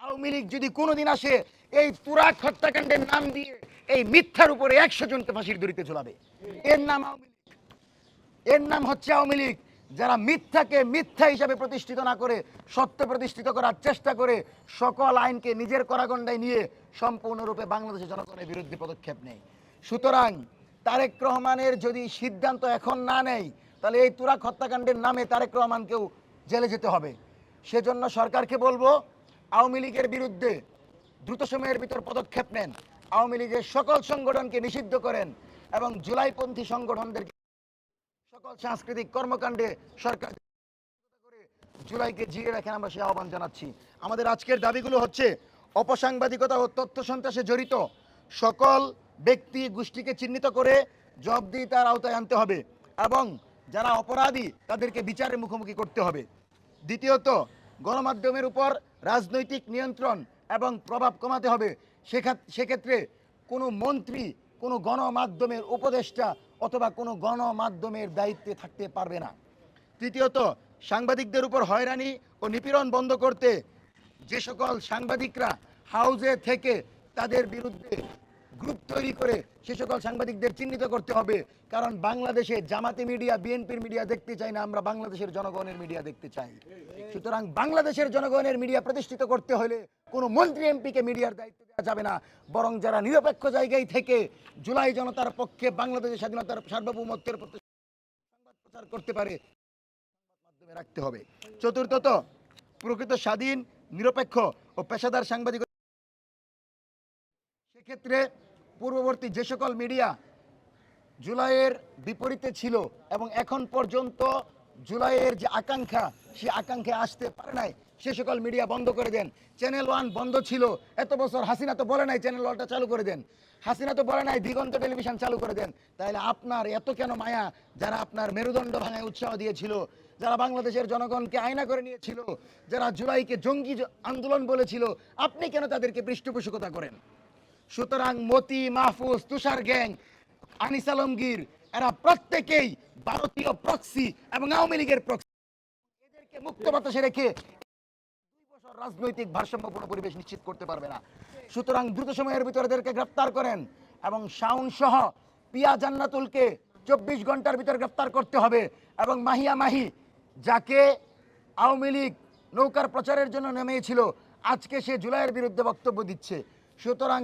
আওয়ামী লীগ যদি কোনোদিন আসে এই তুরাগ হত্যাকাণ্ডের নাম দিয়ে এই মিথ্যার উপরে 100 জনকে ফাঁসির দড়িতে ঝোলাবে। এর নাম আওয়ামী লীগ, এর নাম হচ্ছে আওয়ামী লীগ। যারা মিথ্যাকে মিথ্যা হিসাবে প্রতিষ্ঠিত না করে সত্য প্রতিষ্ঠিত করার চেষ্টা করে সকল আইনকে নিজের করাগণ্ডায় নিয়ে সম্পূর্ণরূপে বাংলাদেশের জনগণের বিরুদ্ধে পদক্ষেপ নেয়। সুতরাং তারেক রহমানের যদি সিদ্ধান্ত এখন না নেয় তাহলে এই তুরাগ হত্যাকাণ্ডের নামে তারেক রহমানকেও জেলে যেতে হবে। সেজন্য সরকারকে বলবো আওয়ামী লীগের বিরুদ্ধে দ্রুত সময়ের ভিতর পদক্ষেপ নেন, আওয়ামী লীগের সকল সংগঠনকে নিষিদ্ধ করেন এবং জুলাইপন্থী সংগঠনদের সকল সাংস্কৃতিক কর্মকাণ্ডে সরকার করে জুলাইকে জিয়ে রাখেন, আমরা সে আহ্বান জানাচ্ছি। আমাদের আজকের দাবিগুলো হচ্ছে অপসাংবাদিকতা ও তথ্য সন্ত্রাসে জড়িত সকল ব্যক্তি গোষ্ঠীকে চিহ্নিত করে জবাবদিহিতার আওতায় আনতে হবে এবং যারা অপরাধী তাদেরকে বিচারের মুখোমুখি করতে হবে। দ্বিতীয়ত, গণমাধ্যমের উপর রাজনৈতিক নিয়ন্ত্রণ এবং প্রভাব কমাতে হবে। সেক্ষেত্রে কোনো মন্ত্রী কোনো গণমাধ্যমের উপদেষ্টা অথবা কোনো গণমাধ্যমের দায়িত্বে থাকতে পারবে না। তৃতীয়ত, সাংবাদিকদের উপর হয়রানি ও নিপীড়ন বন্ধ করতে যে সকল সাংবাদিকরা হাউজে থেকে তাদের বিরুদ্ধে গ্রুপ তৈরি করে সে সকল সাংবাদিকদের চিহ্নিত করতে হবে। কারণ বাংলাদেশে জামাতি মিডিয়া বিএনপির মিডিয়া দেখতে চাই না, আমরা বাংলাদেশের জনগণের মিডিয়া দেখতে চাই। সুতরাং বাংলাদেশের জনগণের মিডিয়া প্রতিষ্ঠিত করতে হলে কোনো মন্ত্রী এমপিকে মিডিয়ার দায়িত্ব দেওয়া যাবে না, বরং যারা নিরপেক্ষ জায়গায় থেকে জুলাই জনতার পক্ষে বাংলাদেশের স্বাধীনতার সার্বভৌমত্বের প্রতি সংবাদ প্রচার করতে পারে মাধ্যমে রাখতে হবে। চতুর্থত, প্রকৃত স্বাধীন নিরপেক্ষ ও পেশাদার সাংবাদিকতা। সেক্ষেত্রে পূর্ববর্তী যে সকল মিডিয়া জুলাইয়ের বিপরীতে ছিল এবং এখন পর্যন্ত জুলাইয়ের যে আকাঙ্ক্ষা সেই আকাঙ্ক্ষায় আসতে পারে নাই, সে সকল মিডিয়া বন্ধ করে দেন। চ্যানেল 1 বন্ধ ছিল এত বছর, হাসিনা তো বলে নাই চ্যানেল 1টা চালু করে দেন, হাসিনা তো বলে নাই দিগন্ত টেলিভিশন চালু করে দেন। তাহলে আপনার এত কেন মায়া? যারা আপনার মেরুদণ্ড ভাঙায় উৎসাহ দিয়েছিল, যারা বাংলাদেশের জনগণকে আয়না করে নিয়েছিল, যারা জুলাইকে জঙ্গি আন্দোলন বলেছিল, আপনি কেন তাদেরকে পৃষ্ঠপোষকতা করেন? সুতরাং মতি, মাহফুজ, তুষার গ্যাং, আনিস আলমগীর এরা প্রত্যেকেই ভারতীয় প্রক্সি এবং আওয়ামী লীগের প্রক্সি। এদেরকে মুক্ত বাতাসে রেখে 2 বছর রাজনৈতিক ভারসাম্যপূর্ণ পরিবেশ নিশ্চিত করতে পারবে না। সুতরাং দ্রুত সময়ের ভিতরে এদেরকে গ্রেফতার করেন এবং শাওন সহ পিয়া জান্নাতুলকে 24 ঘন্টার ভিতরে গ্রেফতার করতে হবে এবং মাহিয়া মাহি, যাকে আওয়ামী লীগ নৌকার প্রচারের জন্য নেমেছিল, আজকে সে জুলাইয়ের বিরুদ্ধে বক্তব্য দিচ্ছে। সুতরাং